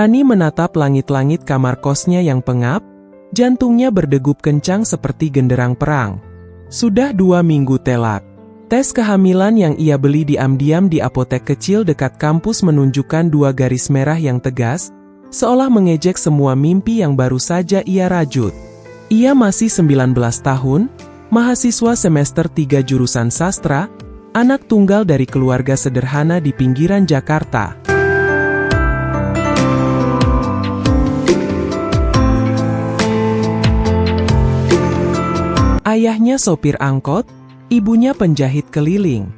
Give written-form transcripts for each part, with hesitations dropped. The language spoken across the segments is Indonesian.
Rani menatap langit-langit kamar kosnya yang pengap, jantungnya berdegup kencang seperti genderang perang. Sudah 2 minggu telak. Tes kehamilan yang ia beli diam-diam di apotek kecil dekat kampus menunjukkan 2 garis merah yang tegas, seolah mengejek semua mimpi yang baru saja ia rajut. Ia masih 19 tahun, mahasiswa semester 3 jurusan sastra, anak tunggal dari keluarga sederhana di pinggiran Jakarta. Ayahnya sopir angkot, ibunya penjahit keliling.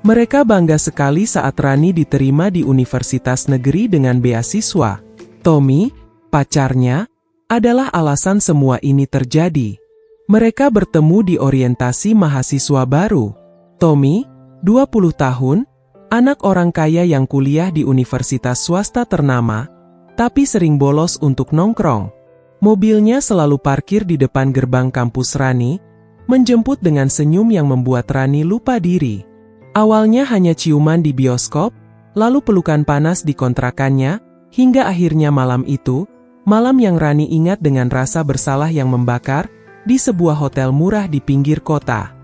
Mereka bangga sekali saat Rani diterima di universitas negeri dengan beasiswa. Tommy, pacarnya, adalah alasan semua ini terjadi. Mereka bertemu di orientasi mahasiswa baru. Tommy, 20 tahun, anak orang kaya yang kuliah di universitas swasta ternama, tapi sering bolos untuk nongkrong. Mobilnya selalu parkir di depan gerbang kampus Rani, menjemput dengan senyum yang membuat Rani lupa diri. Awalnya hanya ciuman di bioskop, lalu pelukan panas di kontrakannya, hingga akhirnya malam itu, malam yang Rani ingat dengan rasa bersalah yang membakar, di sebuah hotel murah di pinggir kota.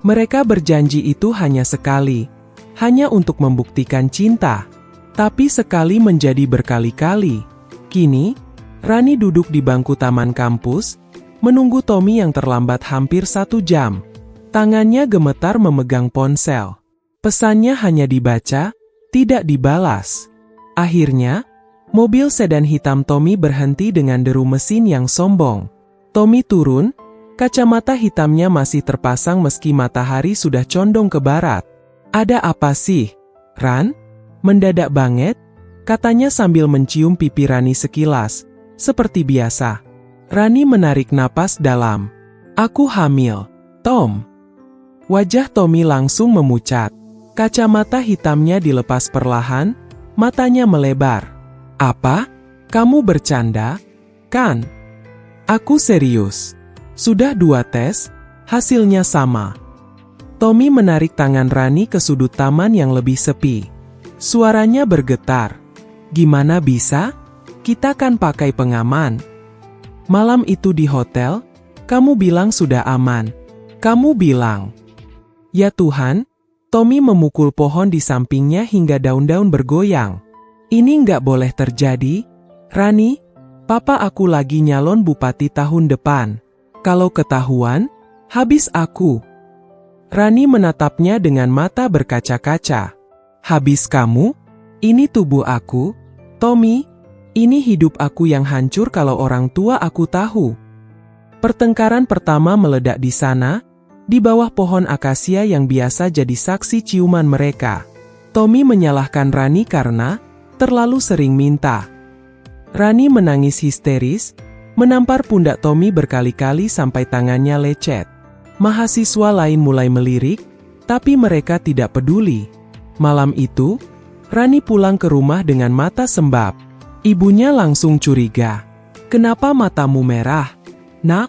Mereka berjanji itu hanya sekali, hanya untuk membuktikan cinta. Tapi sekali menjadi berkali-kali. Kini, Rani duduk di bangku taman kampus, menunggu Tommy yang terlambat hampir 1 jam. Tangannya gemetar memegang ponsel. Pesannya hanya dibaca, tidak dibalas. Akhirnya, mobil sedan hitam Tommy berhenti dengan deru mesin yang sombong. Tommy turun, kacamata hitamnya masih terpasang meski matahari sudah condong ke barat. "Ada apa sih, Ran?" "Mendadak banget," katanya sambil mencium pipi Rani sekilas, seperti biasa. Rani menarik napas dalam. "Aku hamil, Tom." Wajah Tommy langsung memucat. Kacamata hitamnya dilepas perlahan, matanya melebar. "Apa? Kamu bercanda? Kan? Aku serius. Sudah 2 tes, hasilnya sama." Tommy menarik tangan Rani ke sudut taman yang lebih sepi. Suaranya bergetar. "Gimana bisa? Kita kan pakai pengaman. Malam itu di hotel, kamu bilang sudah aman. Kamu bilang." Ya Tuhan, Tommy memukul pohon di sampingnya hingga daun-daun bergoyang. "Ini nggak boleh terjadi, Rani. Papa aku lagi nyalon bupati tahun depan. Kalau ketahuan, habis aku." Rani menatapnya dengan mata berkaca-kaca. "Habis kamu? Ini tubuh aku, Tommy. Ini hidup aku yang hancur kalau orang tua aku tahu." Pertengkaran pertama meledak di sana, di bawah pohon akasia yang biasa jadi saksi ciuman mereka. Tommy menyalahkan Rani karena terlalu sering minta. Rani menangis histeris, menampar pundak Tommy berkali-kali sampai tangannya lecet. Mahasiswa lain mulai melirik, tapi mereka tidak peduli. Malam itu, Rani pulang ke rumah dengan mata sembab. Ibunya langsung curiga. "Kenapa matamu merah, Nak?"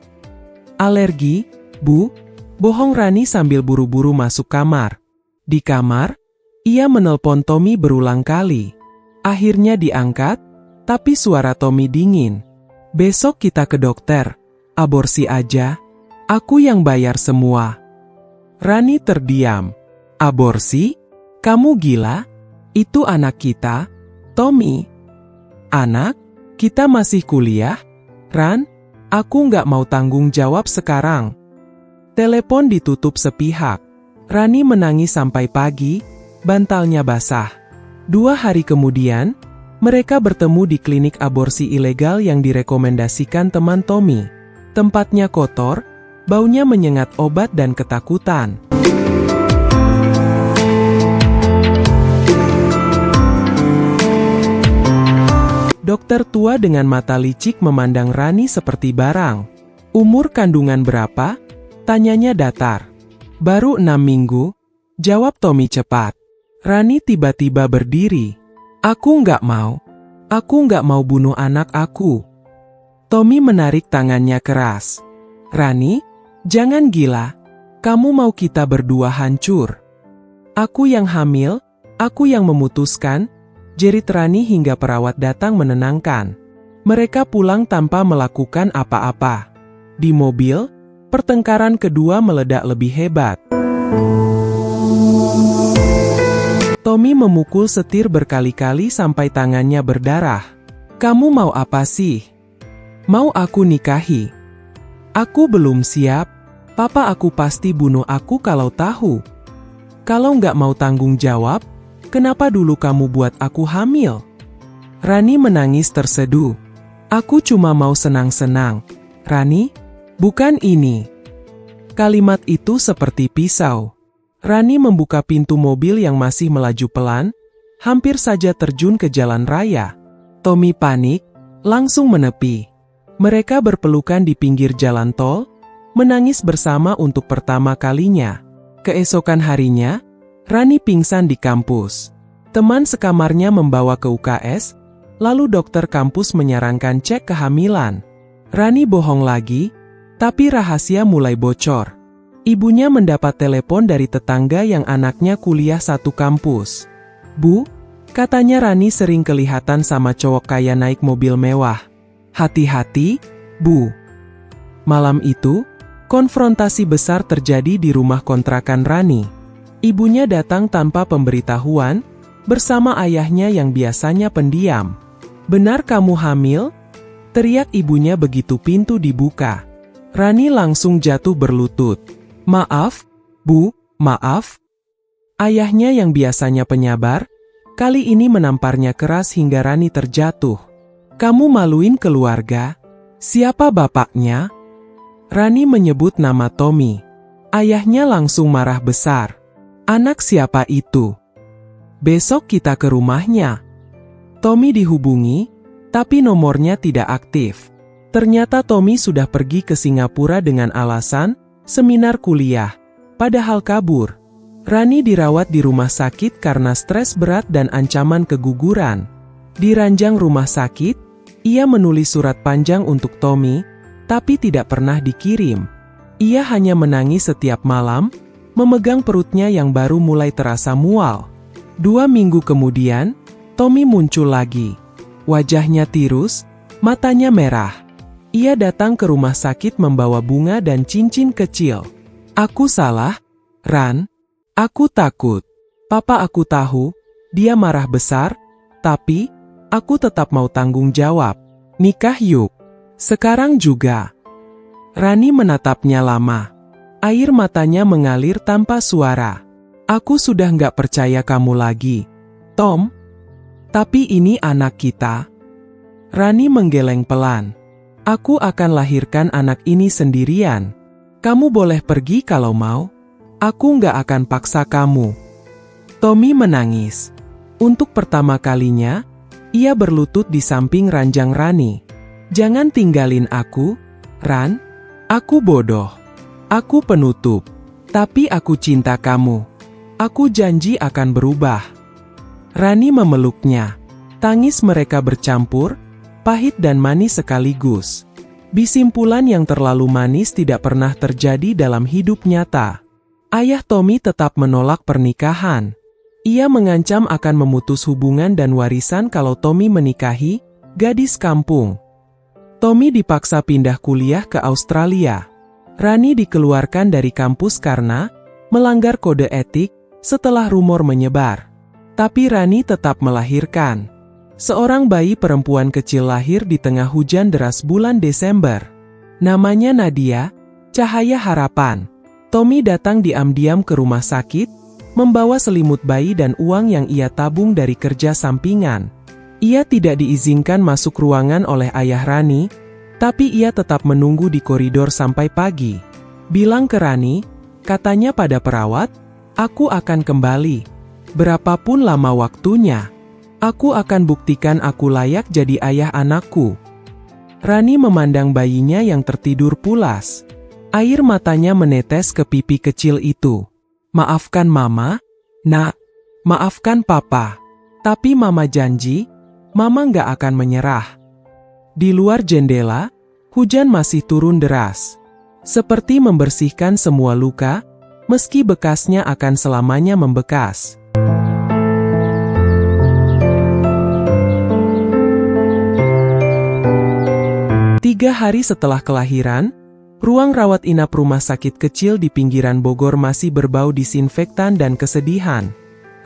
"Alergi, Bu." Bohong Rani sambil buru-buru masuk kamar. Di kamar, ia menelpon Tommy berulang kali. Akhirnya diangkat, tapi suara Tommy dingin. "Besok kita ke dokter. Aborsi aja. Aku yang bayar semua." Rani terdiam. "Aborsi? Kamu gila? Itu anak kita, Tommy." "Anak? Kita masih kuliah, Ran. Aku nggak mau tanggung jawab sekarang." Telepon ditutup sepihak. Rani menangis sampai pagi, bantalnya basah. 2 hari kemudian, mereka bertemu di klinik aborsi ilegal yang direkomendasikan teman Tommy. Tempatnya kotor, baunya menyengat obat dan ketakutan. Dokter tua dengan mata licik memandang Rani seperti barang. "Umur kandungan berapa?" tanyanya datar. "Baru 6 minggu, jawab Tommy cepat. Rani tiba-tiba berdiri. "Aku nggak mau. Aku nggak mau bunuh anak aku." Tommy menarik tangannya keras. "Rani, jangan gila. Kamu mau kita berdua hancur? Aku yang hamil, aku yang memutuskan, jerit Rani hingga perawat datang menenangkan. Mereka pulang tanpa melakukan apa-apa. Di mobil, pertengkaran kedua meledak lebih hebat. Tommy memukul setir berkali-kali sampai tangannya berdarah. Kamu mau apa sih? Mau aku nikahi? Aku belum siap. Papa aku pasti bunuh aku kalau tahu. Kalau nggak mau tanggung jawab, kenapa dulu kamu buat aku hamil? Rani menangis terseduh. Aku cuma mau senang-senang. Rani, bukan ini. Kalimat itu seperti pisau. Rani membuka pintu mobil yang masih melaju pelan, hampir saja terjun ke jalan raya. Tommy panik, langsung menepi. Mereka berpelukan di pinggir jalan tol, menangis bersama untuk pertama kalinya. Keesokan harinya, Rani pingsan di kampus. Teman sekamarnya membawa ke UKS, lalu dokter kampus menyarankan cek kehamilan. Rani bohong lagi, tapi rahasia mulai bocor. Ibunya mendapat telepon dari tetangga yang anaknya kuliah satu kampus. Bu, katanya Rani sering kelihatan sama cowok kaya naik mobil mewah. Hati-hati, Bu. Malam itu, konfrontasi besar terjadi di rumah kontrakan Rani. Ibunya datang tanpa pemberitahuan, bersama ayahnya yang biasanya pendiam. Benar kamu hamil? Teriak ibunya begitu pintu dibuka. Rani langsung jatuh berlutut. Maaf, Bu, maaf. Ayahnya yang biasanya penyabar, kali ini menamparnya keras hingga Rani terjatuh. Kamu maluin keluarga? Siapa bapaknya? Rani menyebut nama Tommy. Ayahnya langsung marah besar. Anak siapa itu? Besok kita ke rumahnya. Tommy dihubungi, tapi nomornya tidak aktif. Ternyata Tommy sudah pergi ke Singapura dengan alasan seminar kuliah, padahal kabur. Rani dirawat di rumah sakit karena stres berat dan ancaman keguguran. Di ranjang rumah sakit, ia menulis surat panjang untuk Tommy, tapi tidak pernah dikirim. Ia hanya menangis setiap malam, memegang perutnya yang baru mulai terasa mual. 2 minggu kemudian, Tommy muncul lagi. Wajahnya tirus, matanya merah. Ia datang ke rumah sakit membawa bunga dan cincin kecil. Aku salah, Ran. Aku takut. Papa aku tahu, dia marah besar, tapi aku tetap mau tanggung jawab. Nikah yuk. Sekarang juga. Rani menatapnya lama. Air matanya mengalir tanpa suara. Aku sudah nggak percaya kamu lagi, Tom. Tapi ini anak kita. Rani menggeleng pelan. Aku akan lahirkan anak ini sendirian. Kamu boleh pergi kalau mau. Aku nggak akan paksa kamu. Tommy menangis. Untuk pertama kalinya, ia berlutut di samping ranjang Rani. Jangan tinggalin aku, Ran. Aku bodoh. Aku penutup. Tapi aku cinta kamu. Aku janji akan berubah. Rani memeluknya. Tangis mereka bercampur, pahit dan manis sekaligus. Bisimpulan yang terlalu manis tidak pernah terjadi dalam hidup nyata. Ayah Tommy tetap menolak pernikahan. Ia mengancam akan memutus hubungan dan warisan kalau Tommy menikahi gadis kampung. Tommy dipaksa pindah kuliah ke Australia. Rani dikeluarkan dari kampus karena melanggar kode etik setelah rumor menyebar. Tapi Rani tetap melahirkan. Seorang bayi perempuan kecil lahir di tengah hujan deras bulan Desember. Namanya Nadia, cahaya harapan. Tommy datang diam-diam ke rumah sakit, membawa selimut bayi dan uang yang ia tabung dari kerja sampingan. Ia tidak diizinkan masuk ruangan oleh ayah Rani, tapi ia tetap menunggu di koridor sampai pagi. Bilang ke Rani, katanya pada perawat, aku akan kembali. Berapapun lama waktunya. Aku akan buktikan aku layak jadi ayah anakku. Rani memandang bayinya yang tertidur pulas. Air matanya menetes ke pipi kecil itu. Maafkan Mama, Nak. Maafkan Papa. Tapi Mama janji, Mama nggak akan menyerah. Di luar jendela, hujan masih turun deras. Seperti membersihkan semua luka, meski bekasnya akan selamanya membekas. Tiga hari setelah kelahiran, ruang rawat inap rumah sakit kecil di pinggiran Bogor masih berbau disinfektan dan kesedihan.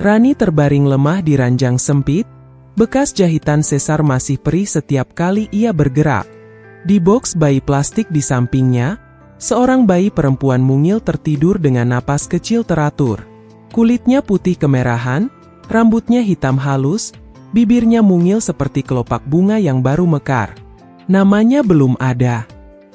Rani terbaring lemah di ranjang sempit, bekas jahitan sesar masih perih setiap kali ia bergerak. Di boks bayi plastik di sampingnya, seorang bayi perempuan mungil tertidur dengan napas kecil teratur. Kulitnya putih kemerahan, rambutnya hitam halus, bibirnya mungil seperti kelopak bunga yang baru mekar. Namanya belum ada.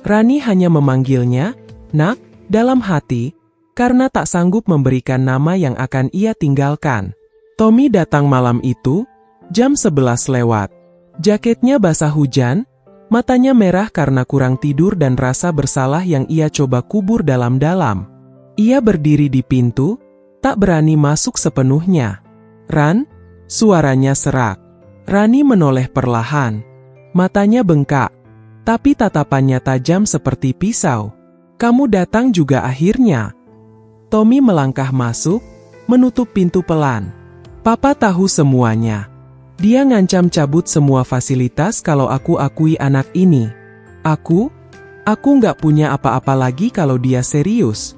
Rani hanya memanggilnya, "Nak," dalam hati, karena tak sanggup memberikan nama yang akan ia tinggalkan. Tommy datang malam itu, jam 11 lewat. Jaketnya basah hujan, matanya merah karena kurang tidur dan rasa bersalah yang ia coba kubur dalam-dalam. Ia berdiri di pintu, tak berani masuk sepenuhnya. "Ran?" Suaranya serak. Rani menoleh perlahan. Matanya bengkak, tapi tatapannya tajam seperti pisau. "Kamu datang juga akhirnya." Tommy melangkah masuk, menutup pintu pelan. "Papa tahu semuanya. Dia ngancam cabut semua fasilitas kalau aku akui anak ini. Aku nggak punya apa-apa lagi kalau dia serius."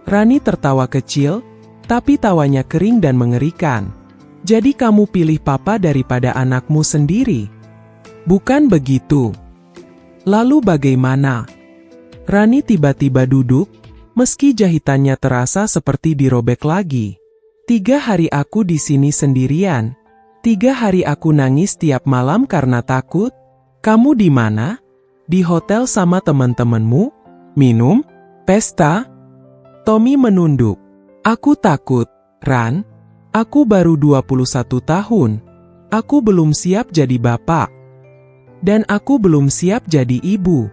Rani tertawa kecil, tapi tawanya kering dan mengerikan. "Jadi kamu pilih papa daripada anakmu sendiri?" "Bukan begitu." "Lalu bagaimana?" Rani tiba-tiba duduk, meski jahitannya terasa seperti dirobek lagi. "3 hari aku di sini sendirian. 3 hari aku nangis tiap malam karena takut." "Kamu di mana?" "Di hotel sama teman-temanmu? Minum? Pesta?" Tommy menunduk. "Aku takut, Ran. Aku baru 21 tahun. Aku belum siap jadi bapak. Dan aku belum siap jadi ibu.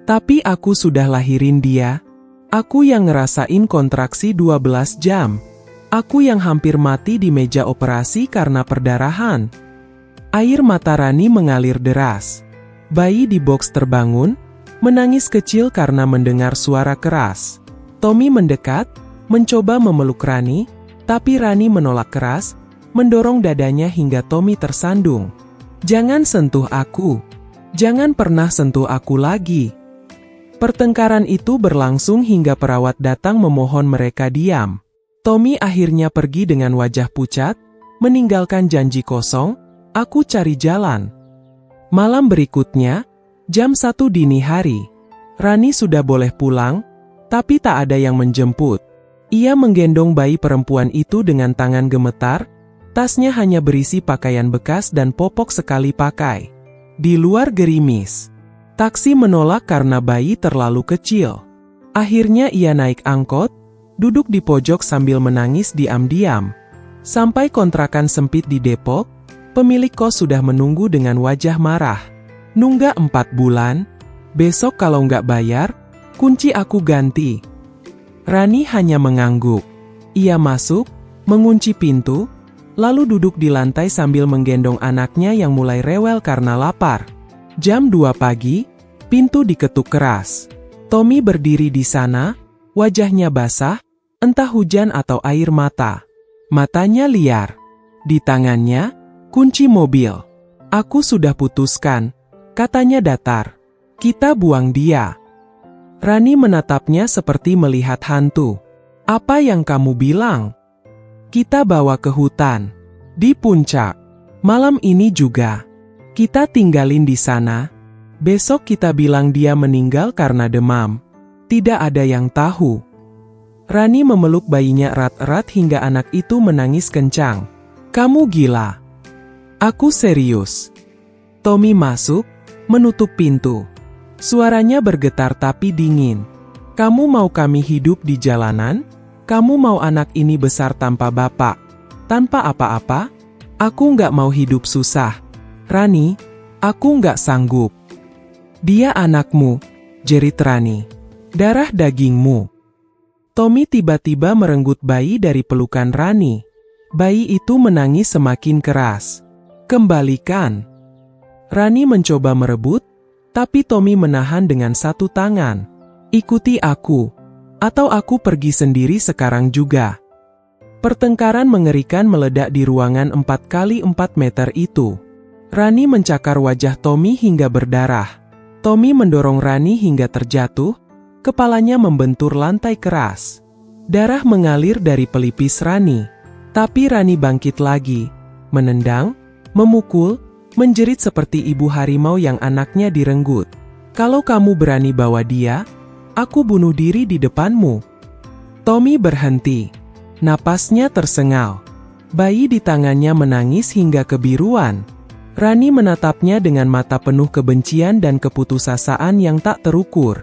Tapi aku sudah lahirin dia. Aku yang ngerasain kontraksi 12 jam. Aku yang hampir mati di meja operasi karena perdarahan." Air mata Rani mengalir deras. Bayi di boks terbangun, menangis kecil karena mendengar suara keras. Tommy mendekat, mencoba memeluk Rani, tapi Rani menolak keras, mendorong dadanya hingga Tommy tersandung. "Jangan sentuh aku. Jangan pernah sentuh aku lagi." Pertengkaran itu berlangsung hingga perawat datang memohon mereka diam. Tommy akhirnya pergi dengan wajah pucat, meninggalkan janji kosong, "Aku cari jalan." Malam berikutnya, jam 1 dini hari, Rani sudah boleh pulang, tapi tak ada yang menjemput. Ia menggendong bayi perempuan itu dengan tangan gemetar, tasnya hanya berisi pakaian bekas dan popok sekali pakai. Di luar gerimis. Taksi menolak karena bayi terlalu kecil. Akhirnya ia naik angkot, duduk di pojok sambil menangis diam-diam. Sampai kontrakan sempit di Depok, pemilik kos sudah menunggu dengan wajah marah. "Nunggak 4 bulan, besok kalau nggak bayar, kunci aku ganti." Rani hanya mengangguk. Ia masuk, mengunci pintu, lalu duduk di lantai sambil menggendong anaknya yang mulai rewel karena lapar. Jam 2 pagi, pintu diketuk keras. Tommy berdiri di sana, wajahnya basah, entah hujan atau air mata. Matanya liar. Di tangannya, kunci mobil. "Aku sudah putuskan," katanya datar. "Kita buang dia." Rani menatapnya seperti melihat hantu. "Apa yang kamu bilang?" "Kita bawa ke hutan. Di puncak. Malam ini juga. Kita tinggalin di sana. Besok kita bilang dia meninggal karena demam. Tidak ada yang tahu." Rani memeluk bayinya erat-erat hingga anak itu menangis kencang. "Kamu gila." "Aku serius." Tommy masuk, menutup pintu. Suaranya bergetar tapi dingin. "Kamu mau kami hidup di jalanan? Kamu mau anak ini besar tanpa bapak? Tanpa apa-apa? Aku nggak mau hidup susah. Rani, aku nggak sanggup." "Dia anakmu," jerit Rani. "Darah dagingmu." Tommy tiba-tiba merenggut bayi dari pelukan Rani. Bayi itu menangis semakin keras. "Kembalikan." Rani mencoba merebut, tapi Tommy menahan dengan satu tangan. "Ikuti aku. Atau aku pergi sendiri sekarang juga. Pertengkaran mengerikan meledak di ruangan 4x4 meter itu. Rani mencakar wajah Tommy hingga berdarah. Tommy mendorong Rani hingga terjatuh, kepalanya membentur lantai keras. Darah mengalir dari pelipis Rani. Tapi Rani bangkit lagi, menendang, memukul, menjerit seperti ibu harimau yang anaknya direnggut. Kalau kamu berani bawa dia, aku bunuh diri di depanmu. Tommy berhenti. Napasnya tersengal. Bayi di tangannya menangis hingga kebiruan. Rani menatapnya dengan mata penuh kebencian dan keputusasaan yang tak terukur.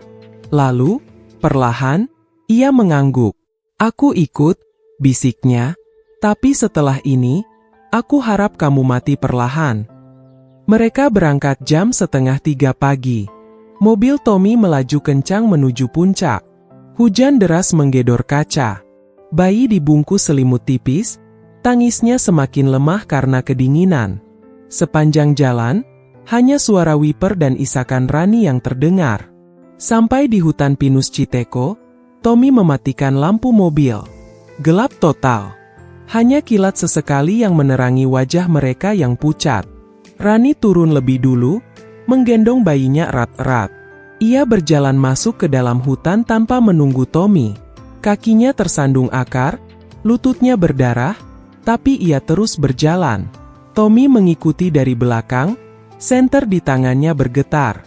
Lalu, perlahan, ia mengangguk. Aku ikut, bisiknya. Tapi setelah ini, aku harap kamu mati perlahan. Mereka berangkat jam 2:30 pagi. Mobil Tommy melaju kencang menuju puncak. Hujan deras menggedor kaca. Bayi dibungkus selimut tipis, tangisnya semakin lemah karena kedinginan. Sepanjang jalan, hanya suara wiper dan isakan Rani yang terdengar. Sampai di hutan pinus Citeko, Tommy mematikan lampu mobil. Gelap total. Hanya kilat sesekali yang menerangi wajah mereka yang pucat. Rani turun lebih dulu, menggendong bayinya erat-erat. Ia berjalan masuk ke dalam hutan tanpa menunggu Tommy. Kakinya tersandung akar, lututnya berdarah, tapi ia terus berjalan. Tommy mengikuti dari belakang, senter di tangannya bergetar.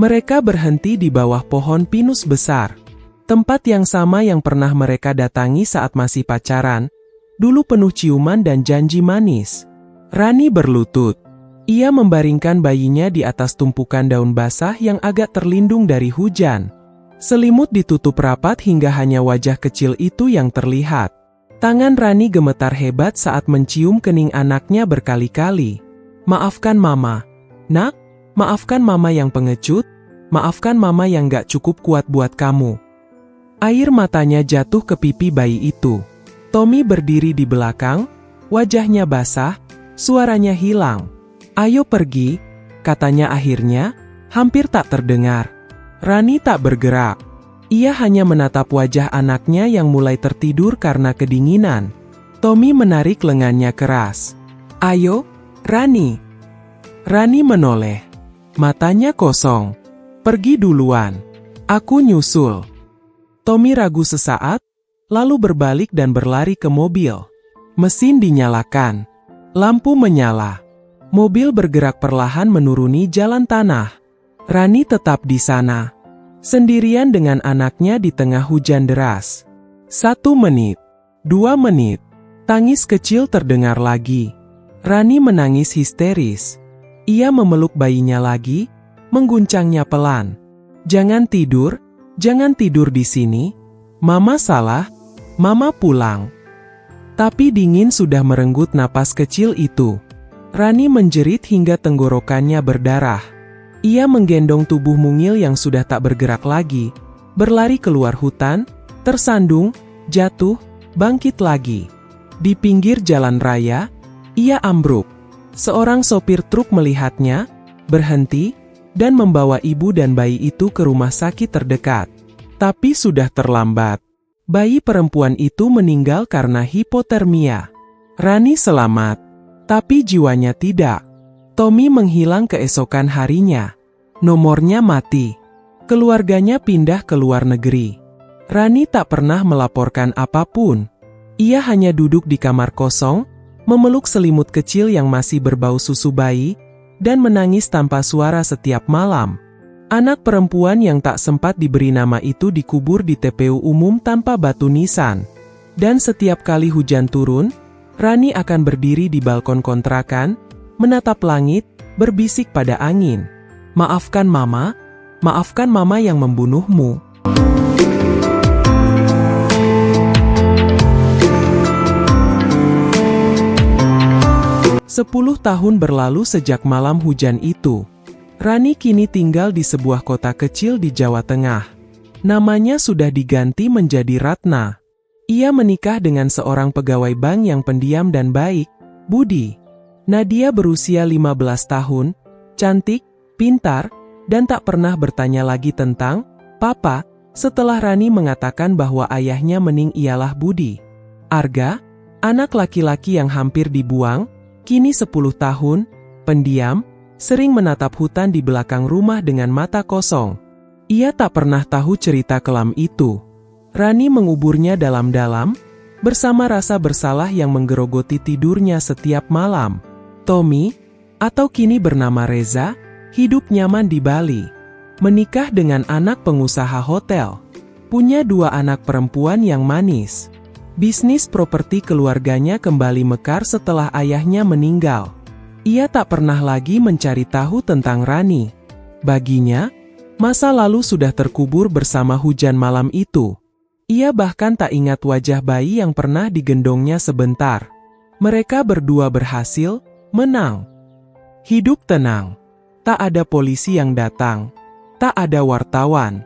Mereka berhenti di bawah pohon pinus besar. Tempat yang sama yang pernah mereka datangi saat masih pacaran, dulu penuh ciuman dan janji manis. Rani berlutut. Ia membaringkan bayinya di atas tumpukan daun basah yang agak terlindung dari hujan. Selimut ditutup rapat hingga hanya wajah kecil itu yang terlihat. Tangan Rani gemetar hebat saat mencium kening anaknya berkali-kali. Maafkan mama. Nak, maafkan mama yang pengecut, maafkan mama yang gak cukup kuat buat kamu. Air matanya jatuh ke pipi bayi itu. Tommy berdiri di belakang, wajahnya basah, suaranya hilang. Ayo pergi, katanya akhirnya, hampir tak terdengar. Rani tak bergerak. Ia hanya menatap wajah anaknya yang mulai tertidur karena kedinginan. Tommy menarik lengannya keras. Ayo, Rani. Rani menoleh. Matanya kosong. Pergi duluan. Aku nyusul. Tommy ragu sesaat, lalu berbalik dan berlari ke mobil. Mesin dinyalakan. Lampu menyala. Mobil bergerak perlahan menuruni jalan tanah. Rani tetap di sana, sendirian dengan anaknya di tengah hujan deras. 1 menit, 2 menit, tangis kecil terdengar lagi. Rani menangis histeris. Ia memeluk bayinya lagi, mengguncangnya pelan. Jangan tidur di sini. Mama salah, mama pulang. Tapi dingin sudah merenggut napas kecil itu. Rani menjerit hingga tenggorokannya berdarah. Ia menggendong tubuh mungil yang sudah tak bergerak lagi, berlari keluar hutan, tersandung, jatuh, bangkit lagi. Di pinggir jalan raya, ia ambruk. Seorang sopir truk melihatnya, berhenti, dan membawa ibu dan bayi itu ke rumah sakit terdekat. Tapi sudah terlambat. Bayi perempuan itu meninggal karena hipotermia. Rani selamat, tapi jiwanya tidak. Tommy menghilang keesokan harinya. Nomornya mati. Keluarganya pindah ke luar negeri. Rani tak pernah melaporkan apapun. Ia hanya duduk di kamar kosong, memeluk selimut kecil yang masih berbau susu bayi, dan menangis tanpa suara setiap malam. Anak perempuan yang tak sempat diberi nama itu dikubur di TPU umum tanpa batu nisan. Dan setiap kali hujan turun, Rani akan berdiri di balkon kontrakan, menatap langit, berbisik pada angin. Maafkan mama yang membunuhmu. 10 tahun berlalu sejak malam hujan itu. Rani kini tinggal di sebuah kota kecil di Jawa Tengah. Namanya sudah diganti menjadi Ratna. Ia menikah dengan seorang pegawai bank yang pendiam dan baik, Budi. Nadia berusia 15 tahun, cantik, pintar, dan tak pernah bertanya lagi tentang, "Papa, Setelah Rani mengatakan bahwa ayahnya Mening ialah Budi. Arga, anak laki-laki yang hampir dibuang, kini 10 tahun, pendiam, sering menatap hutan di belakang rumah dengan mata kosong. Ia tak pernah tahu cerita kelam itu. Rani menguburnya dalam-dalam, bersama rasa bersalah yang menggerogoti tidurnya setiap malam. Tommy, atau kini bernama Reza, hidup nyaman di Bali. Menikah dengan anak pengusaha hotel. Punya 2 anak perempuan yang manis. Bisnis properti keluarganya kembali mekar setelah ayahnya meninggal. Ia tak pernah lagi mencari tahu tentang Rani. Baginya, masa lalu sudah terkubur bersama hujan malam itu. Ia bahkan tak ingat wajah bayi yang pernah digendongnya sebentar. Mereka berdua berhasil menang. Hidup tenang. Tak ada polisi yang datang. Tak ada wartawan.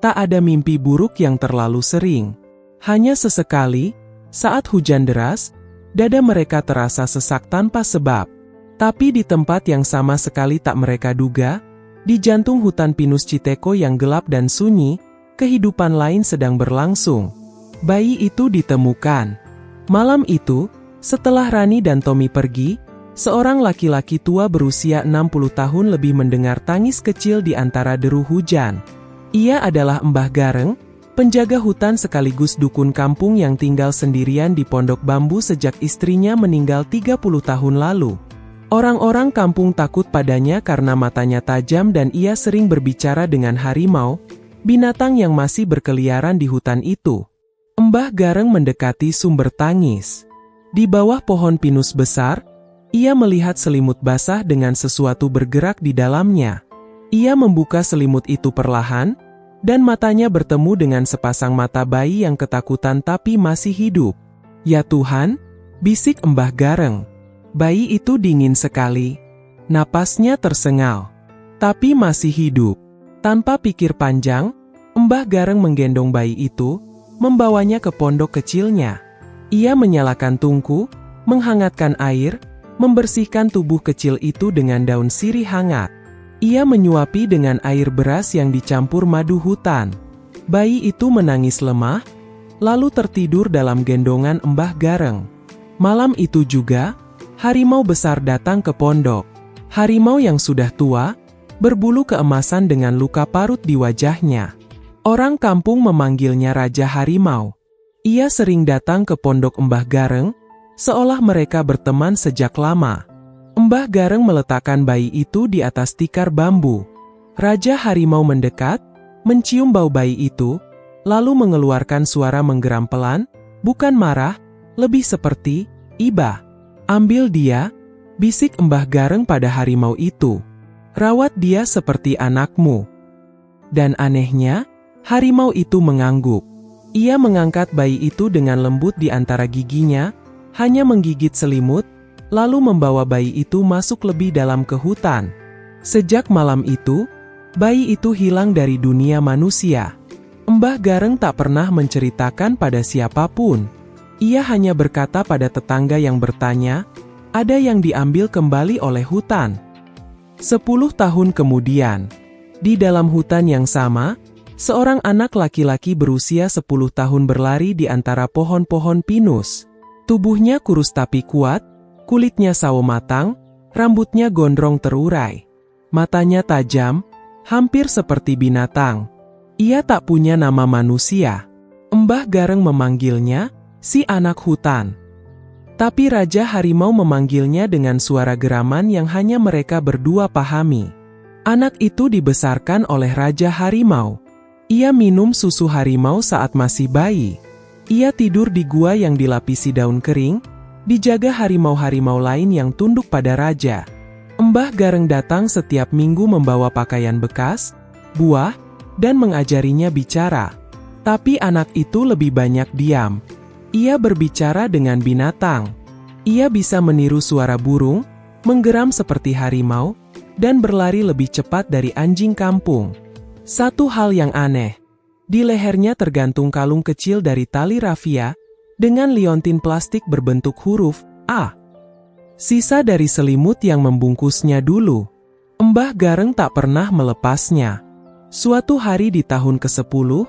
Tak ada mimpi buruk yang terlalu sering. Hanya sesekali, saat hujan deras, dada mereka terasa sesak tanpa sebab. Tapi di tempat yang sama sekali tak mereka duga, di jantung hutan pinus Citeko yang gelap dan sunyi, kehidupan lain sedang berlangsung. Bayi itu ditemukan. Malam itu, setelah Rani dan Tommy pergi, seorang laki-laki tua berusia 60 tahun lebih mendengar tangis kecil di antara deru hujan. Ia adalah Mbah Gareng, penjaga hutan sekaligus dukun kampung yang tinggal sendirian di pondok bambu sejak istrinya meninggal 30 tahun lalu. Orang-orang kampung takut padanya karena matanya tajam dan ia sering berbicara dengan harimau, binatang yang masih berkeliaran di hutan itu. Mbah Gareng mendekati sumber tangis. Di bawah pohon pinus besar, ia melihat selimut basah dengan sesuatu bergerak di dalamnya. Ia membuka selimut itu perlahan, dan matanya bertemu dengan sepasang mata bayi yang ketakutan tapi masih hidup. "Ya Tuhan," bisik Mbah Gareng. Bayi itu dingin sekali. Napasnya tersengal. Tapi masih hidup. Tanpa pikir panjang, Mbah Gareng menggendong bayi itu, membawanya ke pondok kecilnya. Ia menyalakan tungku, menghangatkan air, membersihkan tubuh kecil itu dengan daun sirih hangat. Ia menyuapi dengan air beras yang dicampur madu hutan. Bayi itu menangis lemah, lalu tertidur dalam gendongan Mbah Gareng. Malam itu juga, harimau besar datang ke pondok. Harimau yang sudah tua, berbulu keemasan dengan luka parut di wajahnya. Orang kampung memanggilnya Raja Harimau. Ia sering datang ke pondok Mbah Gareng, seolah mereka berteman sejak lama. Mbah Gareng meletakkan bayi itu di atas tikar bambu. Raja Harimau mendekat, mencium bau bayi itu, lalu mengeluarkan suara menggeram pelan, bukan marah, lebih seperti, "Iba, ambil dia," bisik Mbah Gareng pada harimau itu. "Rawat dia seperti anakmu." Dan anehnya, harimau itu mengangguk. Ia mengangkat bayi itu dengan lembut di antara giginya, hanya menggigit selimut, lalu membawa bayi itu masuk lebih dalam ke hutan. Sejak malam itu, bayi itu hilang dari dunia manusia. Mbah Gareng tak pernah menceritakan pada siapapun. Ia hanya berkata pada tetangga yang bertanya, ada yang diambil kembali oleh hutan. 10 tahun kemudian, di dalam hutan yang sama, seorang anak laki-laki berusia 10 tahun berlari di antara pohon-pohon pinus. Tubuhnya kurus tapi kuat, kulitnya sawo matang, rambutnya gondrong terurai. Matanya tajam, hampir seperti binatang. Ia tak punya nama manusia. Mbah Gareng memanggilnya, si anak hutan. Tapi Raja Harimau memanggilnya dengan suara geraman yang hanya mereka berdua pahami. Anak itu dibesarkan oleh Raja Harimau. Ia minum susu harimau saat masih bayi. Ia tidur di gua yang dilapisi daun kering, dijaga harimau-harimau lain yang tunduk pada raja. Mbah Gareng datang setiap minggu membawa pakaian bekas, buah, dan mengajarinya bicara. Tapi anak itu lebih banyak diam. Ia berbicara dengan binatang. Ia bisa meniru suara burung, menggeram seperti harimau, dan berlari lebih cepat dari anjing kampung. Satu hal yang aneh, di lehernya tergantung kalung kecil dari tali rafia, dengan liontin plastik berbentuk huruf A. Sisa dari selimut yang membungkusnya dulu. Mbah Gareng tak pernah melepasnya. Suatu hari di tahun ke-10,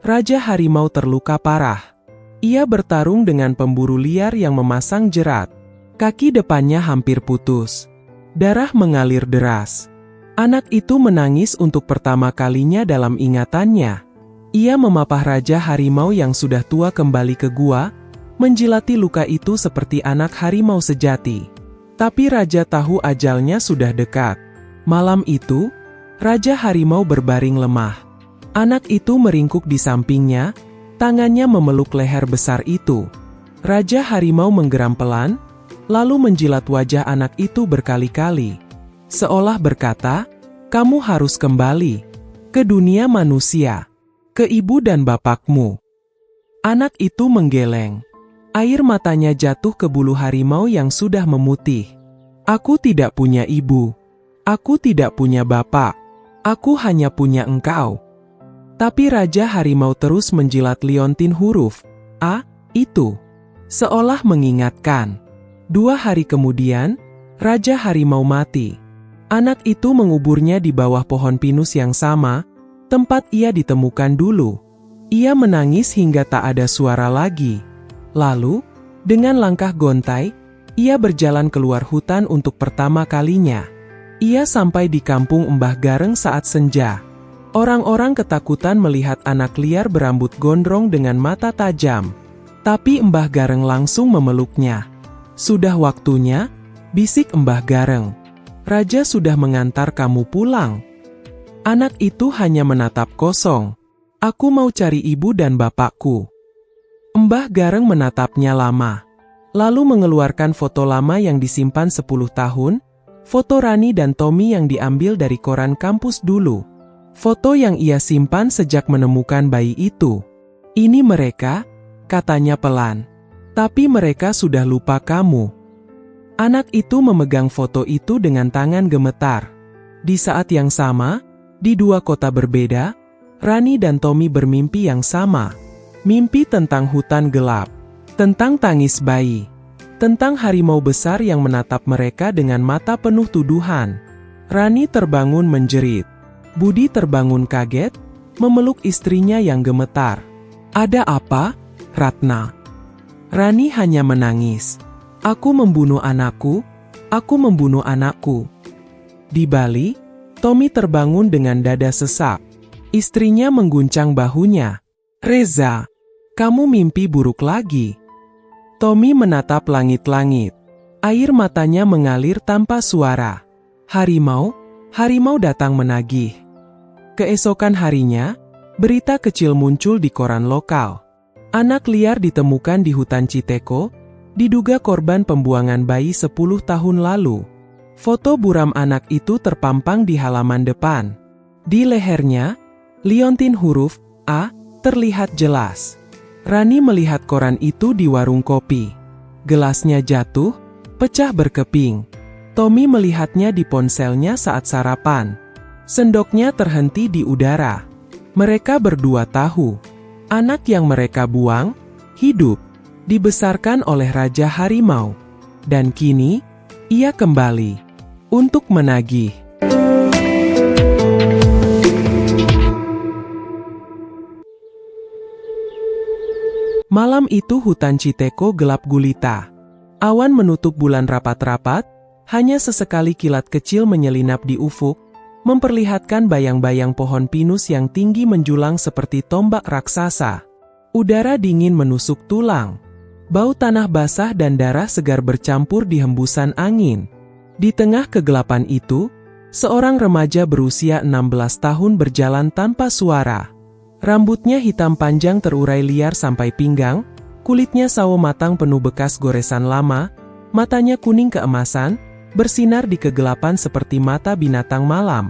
Raja Harimau terluka parah. Ia bertarung dengan pemburu liar yang memasang jerat. Kaki depannya hampir putus. Darah mengalir deras. Anak itu menangis untuk pertama kalinya dalam ingatannya. Ia memapah Raja Harimau yang sudah tua kembali ke gua, menjilati luka itu seperti anak harimau sejati. Tapi Raja tahu ajalnya sudah dekat. Malam itu, Raja Harimau berbaring lemah. Anak itu meringkuk di sampingnya, tangannya memeluk leher besar itu. Raja Harimau menggeram pelan, lalu menjilat wajah anak itu berkali-kali. Seolah berkata, "Kamu harus kembali ke dunia manusia, ke ibu dan bapakmu." Anak itu menggeleng. Air matanya jatuh ke bulu harimau yang sudah memutih. "Aku tidak punya ibu. Aku tidak punya bapak. Aku hanya punya engkau." Tapi Raja Harimau terus menjilat liontin huruf A itu, seolah mengingatkan. 2 hari kemudian, Raja Harimau mati. Anak itu menguburnya di bawah pohon pinus yang sama, tempat ia ditemukan dulu. Ia menangis hingga tak ada suara lagi. Lalu, dengan langkah gontai, ia berjalan keluar hutan untuk pertama kalinya. Ia sampai di kampung Mbah Gareng saat senja. Orang-orang ketakutan melihat anak liar berambut gondrong dengan mata tajam. Tapi Mbah Gareng langsung memeluknya. "Sudah waktunya," bisik Mbah Gareng. "Raja sudah mengantar kamu pulang." Anak itu hanya menatap kosong. "Aku mau cari ibu dan bapakku." Mbah Gareng menatapnya lama. Lalu mengeluarkan foto lama yang disimpan 10 tahun, foto Rani dan Tommy yang diambil dari koran kampus dulu. Foto yang ia simpan sejak menemukan bayi itu. "Ini mereka," katanya pelan. "Tapi mereka sudah lupa kamu." Anak itu memegang foto itu dengan tangan gemetar. Di saat yang sama, di 2 kota berbeda, Rani dan Tommy bermimpi yang sama. Mimpi tentang hutan gelap, tentang tangis bayi, tentang harimau besar yang menatap mereka dengan mata penuh tuduhan. Rani terbangun menjerit. Budi terbangun kaget, memeluk istrinya yang gemetar. "Ada apa, Ratna?" Rani hanya menangis. "Aku membunuh anakku, aku membunuh anakku." Di Bali, Tommy terbangun dengan dada sesak. Istrinya mengguncang bahunya. "Reza, kamu mimpi buruk lagi." Tommy menatap langit-langit. Air matanya mengalir tanpa suara. Harimau datang menagih. Keesokan harinya, berita kecil muncul di koran lokal. Anak liar ditemukan di hutan Citeko, diduga korban pembuangan bayi 10 tahun lalu. Foto buram anak itu terpampang di halaman depan. Di lehernya, liontin huruf A terlihat jelas. Rani melihat koran itu di warung kopi. Gelasnya jatuh, pecah berkeping. Tommy melihatnya di ponselnya saat sarapan. Sendoknya terhenti di udara. Mereka berdua tahu, anak yang mereka buang, hidup, dibesarkan oleh Raja Harimau. Dan kini, ia kembali untuk menagih. Malam itu hutan Citeko gelap gulita. Awan menutup bulan rapat-rapat, hanya sesekali kilat kecil menyelinap di ufuk, memperlihatkan bayang-bayang pohon pinus yang tinggi menjulang seperti tombak raksasa. Udara dingin menusuk tulang. Bau tanah basah dan darah segar bercampur di hembusan angin. Di tengah kegelapan itu, seorang remaja berusia 16 tahun berjalan tanpa suara. Rambutnya hitam panjang terurai liar sampai pinggang, kulitnya sawo matang penuh bekas goresan lama, matanya kuning keemasan, bersinar di kegelapan seperti mata binatang malam.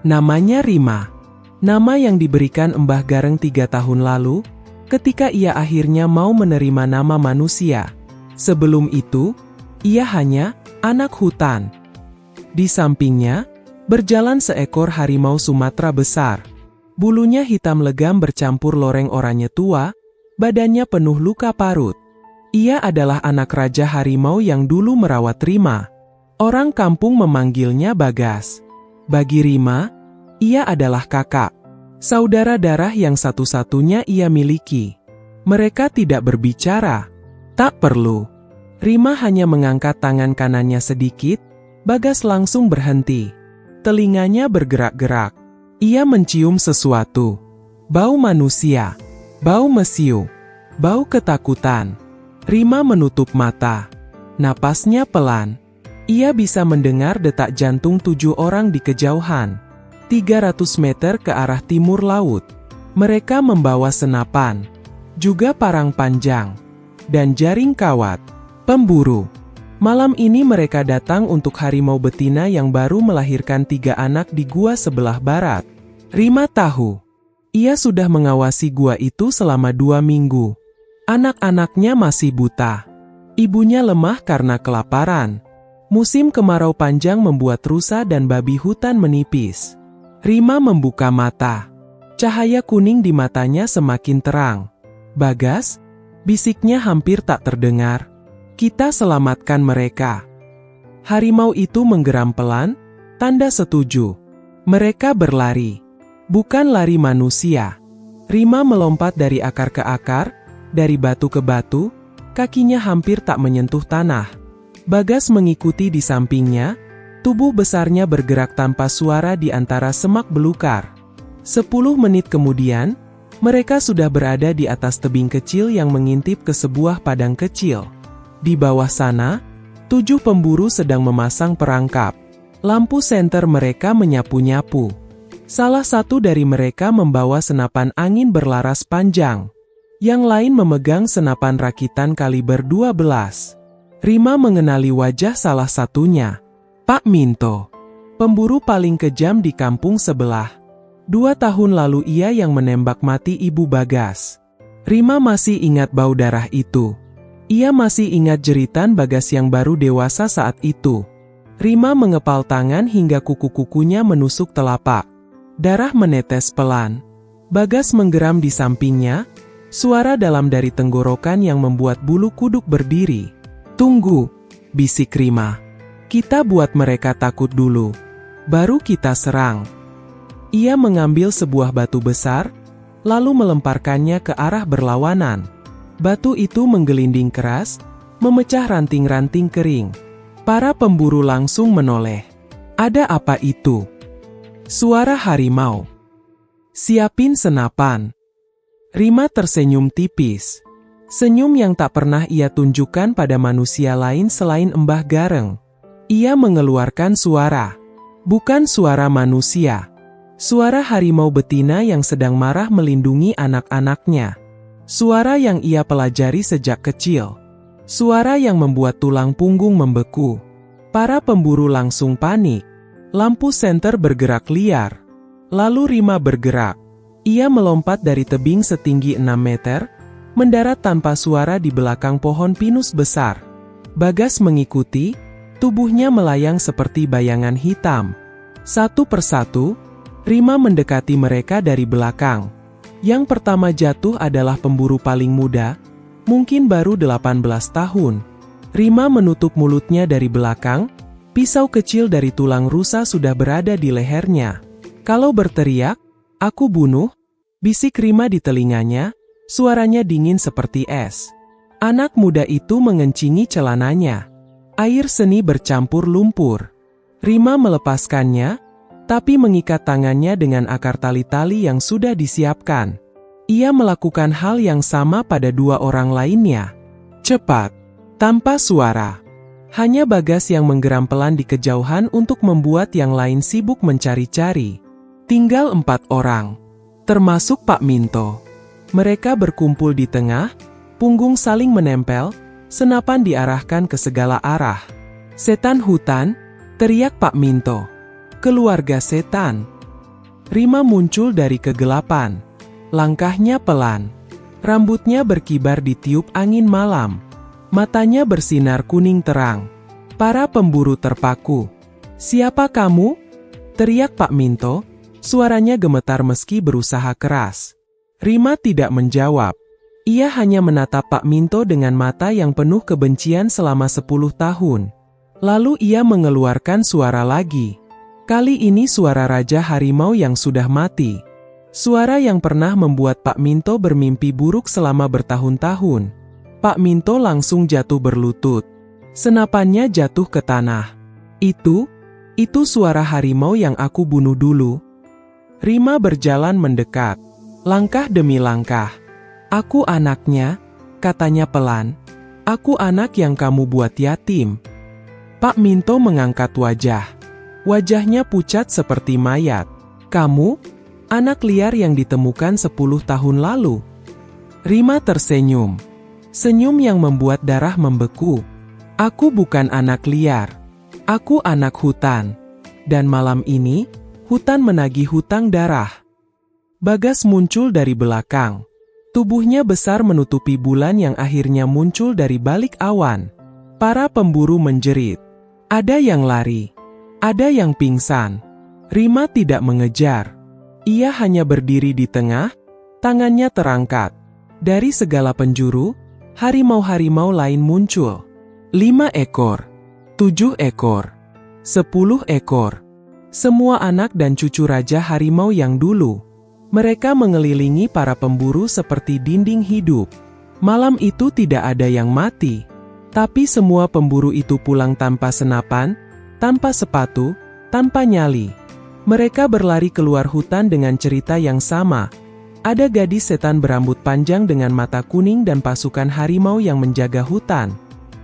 Namanya Rima. Nama yang diberikan Mbah Gareng 3 tahun lalu, ketika ia akhirnya mau menerima nama manusia. Sebelum itu, ia hanya anak hutan. Di sampingnya, berjalan seekor harimau Sumatera besar. Bulunya hitam legam bercampur loreng oranye tua, badannya penuh luka parut. Ia adalah anak Raja Harimau yang dulu merawat Rima. Orang kampung memanggilnya Bagas. Bagi Rima, ia adalah kakak. Saudara darah yang satu-satunya ia miliki. Mereka tidak berbicara. Tak perlu. Rima hanya mengangkat tangan kanannya sedikit, Bagas langsung berhenti. Telinganya bergerak-gerak. Ia mencium sesuatu. Bau manusia. Bau mesiu. Bau ketakutan. Rima menutup mata. Napasnya pelan. Ia bisa mendengar detak jantung 7 orang di kejauhan. 300 meter ke arah timur laut. Mereka membawa senapan, juga parang panjang, dan jaring kawat. Pemburu. Malam ini mereka datang untuk harimau betina yang baru melahirkan 3 anak di gua sebelah barat. Rima tahu. Ia sudah mengawasi gua itu selama 2 minggu. Anak-anaknya masih buta. Ibunya lemah karena kelaparan. Musim kemarau panjang membuat rusa dan babi hutan menipis. Rima membuka mata. Cahaya kuning di matanya semakin terang. Bagas, bisiknya hampir tak terdengar. Kita selamatkan mereka. Harimau itu menggeram pelan, tanda setuju. Mereka berlari. Bukan lari manusia. Rima melompat dari akar ke akar, dari batu ke batu, kakinya hampir tak menyentuh tanah. Bagas mengikuti di sampingnya. Tubuh besarnya bergerak tanpa suara di antara semak belukar. 10 menit kemudian, mereka sudah berada di atas tebing kecil yang mengintip ke sebuah padang kecil. Di bawah sana, 7 pemburu sedang memasang perangkap. Lampu senter mereka menyapu-nyapu. Salah satu dari mereka membawa senapan angin berlaras panjang. Yang lain memegang senapan rakitan kaliber 12. Rima mengenali wajah salah satunya. Pak Minto, pemburu paling kejam di kampung sebelah. 2 tahun lalu ia yang menembak mati ibu Bagas. Rima masih ingat bau darah itu. Ia masih ingat jeritan Bagas yang baru dewasa saat itu. Rima mengepal tangan hingga kuku-kukunya menusuk telapak. Darah menetes pelan. Bagas menggeram di sampingnya. Suara dalam dari tenggorokan yang membuat bulu kuduk berdiri. Tunggu, bisik Rima. Kita buat mereka takut dulu. Baru kita serang. Ia mengambil sebuah batu besar, lalu melemparkannya ke arah berlawanan. Batu itu menggelinding keras, memecah ranting-ranting kering. Para pemburu langsung menoleh. Ada apa itu? Suara harimau. Siapin senapan. Rima tersenyum tipis. Senyum yang tak pernah ia tunjukkan pada manusia lain selain Mbah Gareng. Ia mengeluarkan suara. Bukan suara manusia. Suara harimau betina yang sedang marah melindungi anak-anaknya. Suara yang ia pelajari sejak kecil. Suara yang membuat tulang punggung membeku. Para pemburu langsung panik. Lampu senter bergerak liar. Lalu Rima bergerak. Ia melompat dari tebing setinggi 6 meter, mendarat tanpa suara di belakang pohon pinus besar. Bagas mengikuti. Tubuhnya melayang seperti bayangan hitam. Satu persatu, Rima mendekati mereka dari belakang. Yang pertama jatuh adalah pemburu paling muda, mungkin baru 18 tahun. Rima menutup mulutnya dari belakang, pisau kecil dari tulang rusa sudah berada di lehernya. Kalau berteriak, aku bunuh, bisik Rima di telinganya, suaranya dingin seperti es. Anak muda itu mengencingi celananya. Air seni bercampur lumpur. Rima melepaskannya, tapi mengikat tangannya dengan akar tali-tali yang sudah disiapkan. Ia melakukan hal yang sama pada 2 orang lainnya. Cepat, tanpa suara. Hanya Bagas yang menggeram pelan di kejauhan untuk membuat yang lain sibuk mencari-cari. Tinggal 4 orang, termasuk Pak Minto. Mereka berkumpul di tengah, punggung saling menempel, senapan diarahkan ke segala arah. Setan hutan, teriak Pak Minto. Keluarga setan. Rima muncul dari kegelapan. Langkahnya pelan. Rambutnya berkibar ditiup angin malam. Matanya bersinar kuning terang. Para pemburu terpaku. Siapa kamu? Teriak Pak Minto. Suaranya gemetar meski berusaha keras. Rima tidak menjawab. Ia hanya menatap Pak Minto dengan mata yang penuh kebencian selama 10 tahun. Lalu ia mengeluarkan suara lagi. Kali ini suara Raja Harimau yang sudah mati. Suara yang pernah membuat Pak Minto bermimpi buruk selama bertahun-tahun. Pak Minto langsung jatuh berlutut. Senapannya jatuh ke tanah. Itu suara harimau yang aku bunuh dulu. Rima berjalan mendekat. Langkah demi langkah. Aku anaknya, katanya pelan. Aku anak yang kamu buat yatim. Pak Minto mengangkat wajah. Wajahnya pucat seperti mayat. Kamu? Anak liar yang ditemukan 10 tahun lalu. Rima tersenyum. Senyum yang membuat darah membeku. Aku bukan anak liar. Aku anak hutan. Dan malam ini, hutan menagih hutang darah. Bagas muncul dari belakang. Tubuhnya besar menutupi bulan yang akhirnya muncul dari balik awan. Para pemburu menjerit. Ada yang lari. Ada yang pingsan. Rima tidak mengejar. Ia hanya berdiri di tengah, tangannya terangkat. Dari segala penjuru, harimau-harimau lain muncul. 5 ekor, 7 ekor, 10 ekor. Semua anak dan cucu Raja Harimau yang dulu. Mereka mengelilingi para pemburu seperti dinding hidup. Malam itu tidak ada yang mati. Tapi semua pemburu itu pulang tanpa senapan, tanpa sepatu, tanpa nyali. Mereka berlari keluar hutan dengan cerita yang sama. Ada gadis setan berambut panjang dengan mata kuning dan pasukan harimau yang menjaga hutan.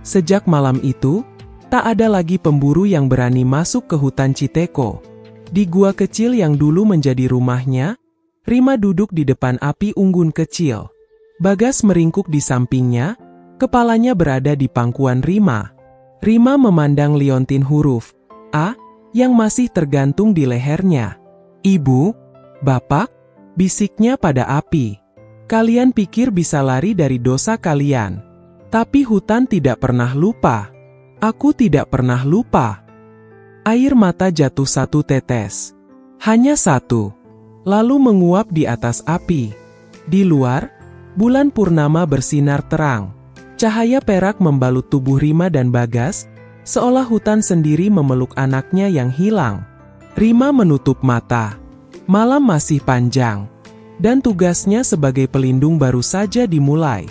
Sejak malam itu, tak ada lagi pemburu yang berani masuk ke hutan Citeko. Di gua kecil yang dulu menjadi rumahnya, Rima duduk di depan api unggun kecil. Bagas meringkuk di sampingnya, kepalanya berada di pangkuan Rima. Rima memandang liontin huruf A yang masih tergantung di lehernya. Ibu, bapak, bisiknya pada api. Kalian pikir bisa lari dari dosa kalian. Tapi hutan tidak pernah lupa. Aku tidak pernah lupa. Air mata jatuh 1 tetes. Hanya 1. Lalu menguap di atas api. Di luar, bulan purnama bersinar terang. Cahaya perak membalut tubuh Rima dan Bagas, seolah hutan sendiri memeluk anaknya yang hilang. Rima menutup mata. Malam masih panjang. Dan tugasnya sebagai pelindung baru saja dimulai.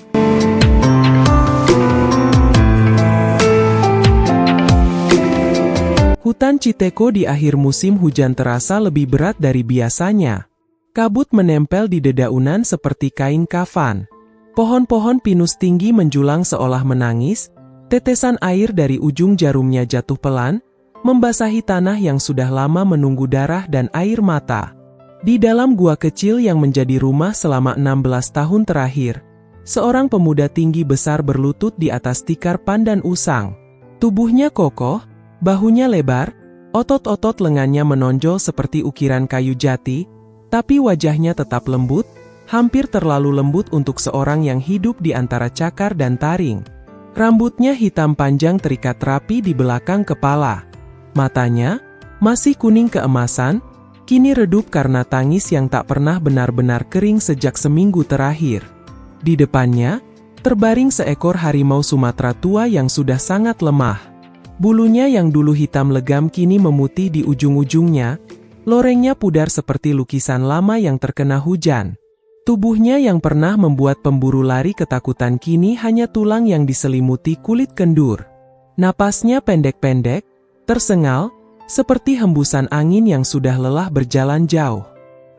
Hutan Citeko di akhir musim hujan terasa lebih berat dari biasanya. Kabut menempel di dedaunan seperti kain kafan. Pohon-pohon pinus tinggi menjulang seolah menangis. Tetesan air dari ujung jarumnya jatuh pelan, membasahi tanah yang sudah lama menunggu darah dan air mata. Di dalam gua kecil yang menjadi rumah selama 16 tahun terakhir, seorang pemuda tinggi besar berlutut di atas tikar pandan usang. Tubuhnya kokoh, bahunya lebar, otot-otot lengannya menonjol seperti ukiran kayu jati, tapi wajahnya tetap lembut, hampir terlalu lembut untuk seorang yang hidup di antara cakar dan taring. Rambutnya hitam panjang terikat rapi di belakang kepala. Matanya, masih kuning keemasan, kini redup karena tangis yang tak pernah benar-benar kering sejak seminggu terakhir. Di depannya, terbaring seekor harimau Sumatera tua yang sudah sangat lemah. Bulunya yang dulu hitam legam kini memutih di ujung-ujungnya, lorengnya pudar seperti lukisan lama yang terkena hujan. Tubuhnya yang pernah membuat pemburu lari ketakutan kini hanya tulang yang diselimuti kulit kendur. Napasnya pendek-pendek, tersengal, seperti hembusan angin yang sudah lelah berjalan jauh.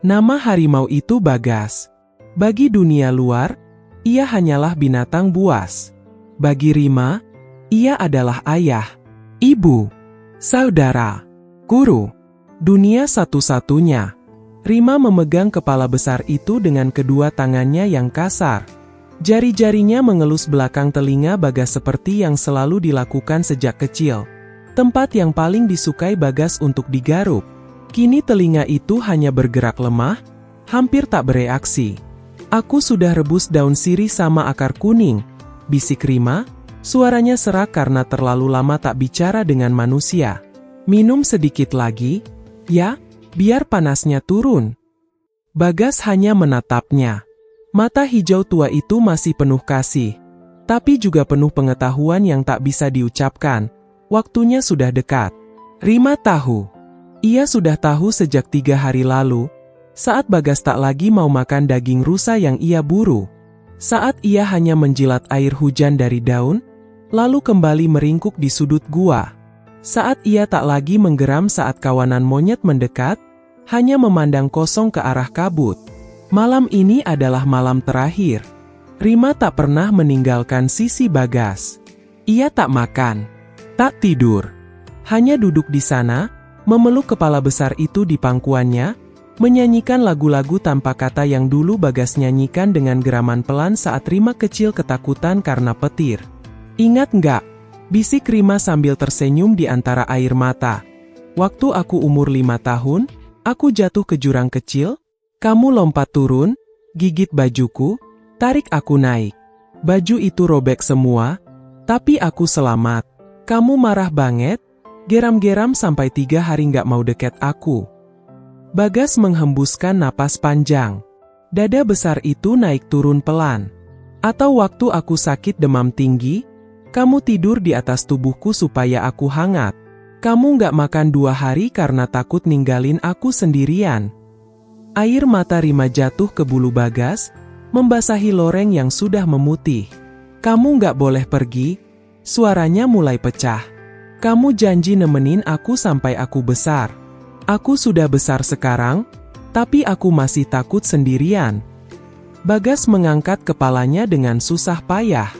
Nama harimau itu Bagas. Bagi dunia luar, ia hanyalah binatang buas. Bagi Rima, ia adalah ayah, ibu, saudara, guru, dunia satu-satunya. Rima memegang kepala besar itu dengan kedua tangannya yang kasar. Jari-jarinya mengelus belakang telinga Bagas seperti yang selalu dilakukan sejak kecil. Tempat yang paling disukai Bagas untuk digaruk. Kini telinga itu hanya bergerak lemah, hampir tak bereaksi. Aku sudah rebus daun sirih sama akar kuning, bisik Rima, suaranya serak karena terlalu lama tak bicara dengan manusia. Minum sedikit lagi, ya? Biar panasnya turun. Bagas hanya menatapnya. Mata hijau tua itu masih penuh kasih, tapi juga penuh pengetahuan yang tak bisa diucapkan. Waktunya sudah dekat. Rima tahu. Ia sudah tahu sejak 3 hari lalu. Saat Bagas tak lagi mau makan daging rusa yang ia buru. Saat ia hanya menjilat air hujan dari daun, lalu kembali meringkuk di sudut gua. Saat ia tak lagi menggeram saat kawanan monyet mendekat, hanya memandang kosong ke arah kabut. Malam ini adalah malam terakhir. Rima tak pernah meninggalkan sisi Bagas. Ia tak makan, tak tidur. Hanya duduk di sana, memeluk kepala besar itu di pangkuannya, menyanyikan lagu-lagu tanpa kata yang dulu Bagas nyanyikan dengan geraman pelan saat Rima kecil ketakutan karena petir. "Ingat nggak?" bisik Rima sambil tersenyum di antara air mata. "Waktu aku umur 5 tahun, aku jatuh ke jurang kecil, kamu lompat turun, gigit bajuku, tarik aku naik. Baju itu robek semua, tapi aku selamat. Kamu marah banget, geram-geram sampai 3 hari nggak mau deket aku." Bagas menghembuskan napas panjang. "Dada besar itu naik turun pelan. Atau waktu aku sakit demam tinggi, kamu tidur di atas tubuhku supaya aku hangat. Kamu nggak makan 2 hari karena takut ninggalin aku sendirian." Air mata Rima jatuh ke bulu Bagas, membasahi loreng yang sudah memutih. "Kamu nggak boleh pergi." Suaranya mulai pecah. "Kamu janji nemenin aku sampai aku besar. Aku sudah besar sekarang, tapi aku masih takut sendirian." Bagas mengangkat kepalanya dengan susah payah.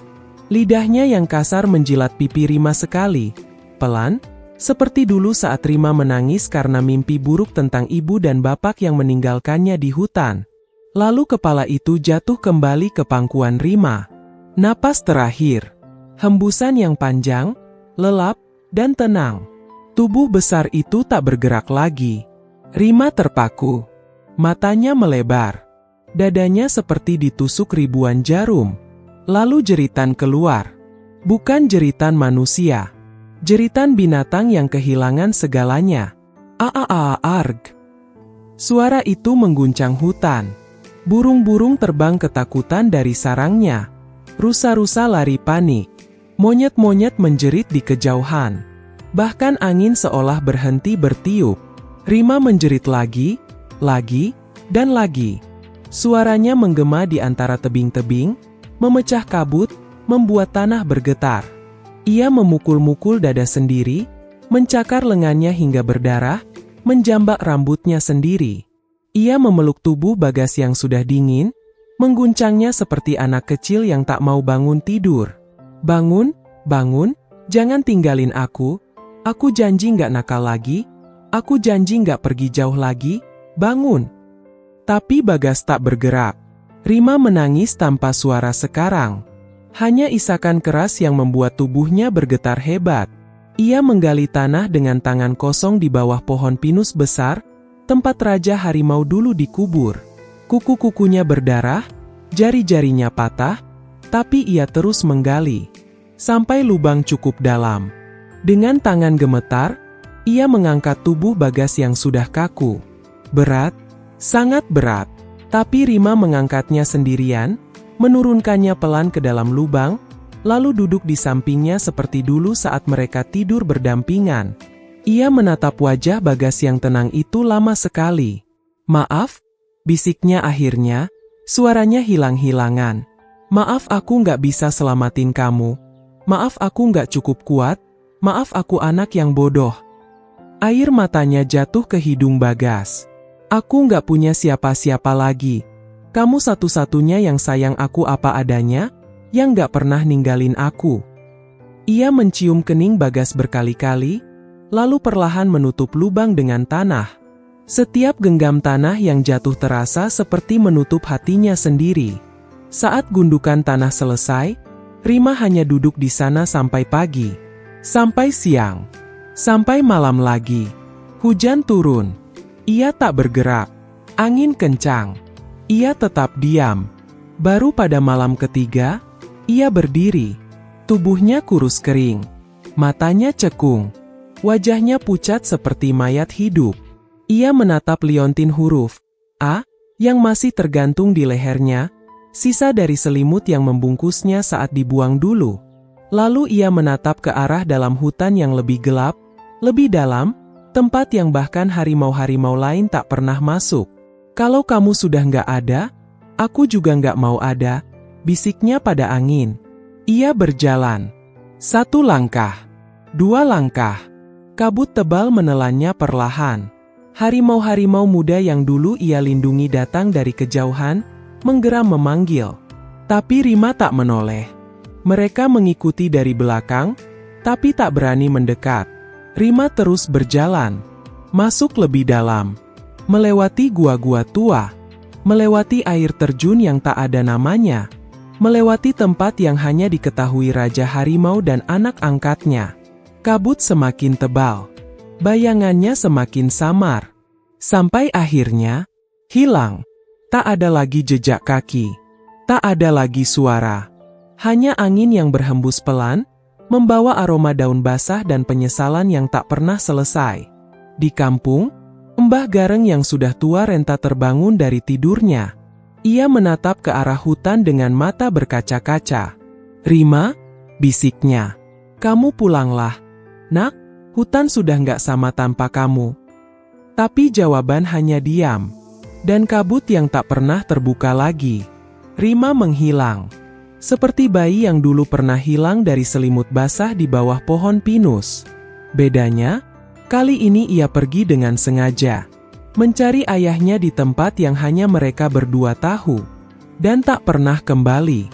Lidahnya yang kasar menjilat pipi Rima sekali. Pelan, seperti dulu saat Rima menangis karena mimpi buruk tentang ibu dan bapak yang meninggalkannya di hutan. Lalu kepala itu jatuh kembali ke pangkuan Rima. Napas terakhir. Hembusan yang panjang, lelap, dan tenang. Tubuh besar itu tak bergerak lagi. Rima terpaku. Matanya melebar. Dadanya seperti ditusuk ribuan jarum. Lalu jeritan keluar. Bukan jeritan manusia. Jeritan binatang yang kehilangan segalanya. Arg. Suara itu mengguncang hutan. Burung-burung terbang ketakutan dari sarangnya. Rusa-rusa lari panik. Monyet-monyet menjerit di kejauhan. Bahkan angin seolah berhenti bertiup. Rima menjerit lagi, dan lagi. Suaranya menggema di antara tebing-tebing, memecah kabut, membuat tanah bergetar. Ia memukul-mukul dada sendiri, mencakar lengannya hingga berdarah, menjambak rambutnya sendiri. Ia memeluk tubuh Bagas yang sudah dingin, mengguncangnya seperti anak kecil yang tak mau bangun tidur. "Bangun, bangun, jangan tinggalin aku. Aku janji nggak nakal lagi. Aku janji nggak pergi jauh lagi. Bangun." Tapi Bagas tak bergerak. Rima menangis tanpa suara sekarang. Hanya isakan keras yang membuat tubuhnya bergetar hebat. Ia menggali tanah dengan tangan kosong di bawah pohon pinus besar, tempat Raja Harimau dulu dikubur. Kuku-kukunya berdarah, jari-jarinya patah, tapi ia terus menggali. Sampai lubang cukup dalam. Dengan tangan gemetar, ia mengangkat tubuh Bagas yang sudah kaku. Berat, sangat berat. Tapi Rima mengangkatnya sendirian, menurunkannya pelan ke dalam lubang, lalu duduk di sampingnya seperti dulu saat mereka tidur berdampingan. Ia menatap wajah Bagas yang tenang itu lama sekali. "Maaf," bisiknya akhirnya, suaranya hilang-hilangan. "Maaf aku nggak bisa selamatin kamu. Maaf aku nggak cukup kuat. Maaf aku anak yang bodoh." Air matanya jatuh ke hidung Bagas. "Aku nggak punya siapa-siapa lagi. Kamu satu-satunya yang sayang aku apa adanya, yang nggak pernah ninggalin aku." Ia mencium kening Bagas berkali-kali, lalu perlahan menutup lubang dengan tanah. Setiap genggam tanah yang jatuh terasa seperti menutup hatinya sendiri. Saat gundukan tanah selesai, Rima hanya duduk di sana sampai pagi. Sampai siang. Sampai malam lagi. Hujan turun. Ia tak bergerak. Angin kencang. Ia tetap diam. Baru pada malam ketiga, ia berdiri. Tubuhnya kurus kering. Matanya cekung. Wajahnya pucat seperti mayat hidup. Ia menatap liontin huruf A yang masih tergantung di lehernya, sisa dari selimut yang membungkusnya saat dibuang dulu. Lalu ia menatap ke arah dalam hutan yang lebih gelap, lebih dalam, tempat yang bahkan harimau-harimau lain tak pernah masuk. Kalau kamu sudah nggak ada, aku juga nggak mau ada, bisiknya pada angin. Ia berjalan. 1 langkah, 2 langkah. Kabut tebal menelannya perlahan. Harimau-harimau muda yang dulu ia lindungi datang dari kejauhan, menggeram memanggil. Tapi Rima tak menoleh. Mereka mengikuti dari belakang, tapi tak berani mendekat. Rima terus berjalan, masuk lebih dalam, melewati gua-gua tua, melewati air terjun yang tak ada namanya, melewati tempat yang hanya diketahui Raja Harimau dan anak angkatnya. Kabut semakin tebal, bayangannya semakin samar, sampai akhirnya hilang. Tak ada lagi jejak kaki, tak ada lagi suara, hanya angin yang berhembus pelan, membawa aroma daun basah dan penyesalan yang tak pernah selesai. Di kampung, Mbah Gareng yang sudah tua renta terbangun dari tidurnya. Ia menatap ke arah hutan dengan mata berkaca-kaca. "Rima," bisiknya, "kamu pulanglah. Nak, hutan sudah nggak sama tanpa kamu." Tapi jawaban hanya diam, dan kabut yang tak pernah terbuka lagi. Rima menghilang, seperti bayi yang dulu pernah hilang dari selimut basah di bawah pohon pinus. Bedanya, kali ini ia pergi dengan sengaja, mencari ayahnya di tempat yang hanya mereka berdua tahu, dan tak pernah kembali.